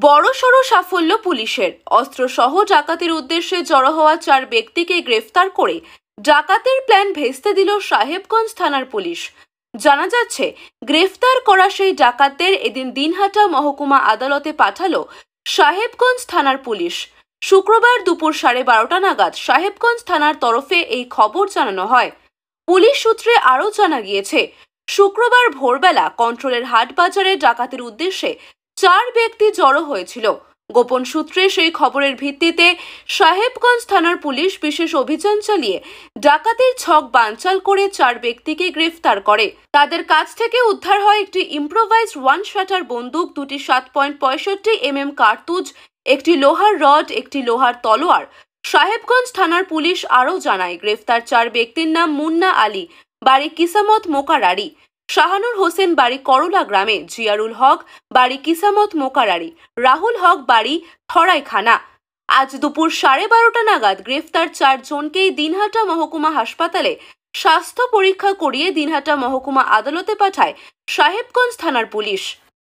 বড়সড় সাফল্য পুলিশের। অস্ত্রসহ ডাকাতির উদ্দেশ্যে জড়ো হওয়া 4 ব্যক্তিকে গ্রেফতার করে ডাকাতের প্ল্যান ভেস্তে দিল সাহেবগঞ্জ থানার পুলিশ। জানা যাচ্ছে, গ্রেফতার করা সেই ডাকাতদের এদিন দিনহাটা মহকুমা আদালতে পাঠালো সাহেবগঞ্জ থানার পুলিশ। শুক্রবার দুপুর 12:30 নাগাদ সাহেবগঞ্জ থানার তরফে এই খবর জানানো হয়। পুলিশ সূত্রে আরও জানা গিয়েছে, শুক্রবার ভোরবেলা কন্ট্রোলের হাট বাজারে ডাকাতির উদ্দেশ্যে 4 ব্যক্তি জড়ো হয়েছিল। গোপন সূত্রে সেই খবরের ভিত্তিতে সাহেবগঞ্জ থানার পুলিশ বিশেষ অভিযান চালিয়ে ডাকাতির ছক বানচাল করে 4 ব্যক্তিকে গ্রেফতার করে। তাদের কাছ থেকে উদ্ধার হয় একটি ইম্প্রোভাইজড ওয়ান শাটার বন্দুক, দুটি 7.65 mm কার্তুজ, একটি লোহার রড, একটি লোহার তলোয়ার। সাহেবগঞ্জ থানার পুলিশ আরও জানায়, গ্রেফতার 4 ব্যক্তির নাম মুন্না আলী, বাড়ি কিসামত মোকারারি; শাহানুর হোসেন, বাড়ি করলা গ্রামে; জিয়ারুল হক, বাড়ি কিসামত মোকারারি; রাহুল হক, বাড়ি থরাইখানা। আজ দুপুর 12:30 নাগাদ গ্রেফতার 4 জনকেই দিনহাটা মহকুমা হাসপাতালে স্বাস্থ্য পরীক্ষা করিয়ে দিনহাটা মহকুমা আদালতে পাঠায় সাহেবগঞ্জ থানার পুলিশ।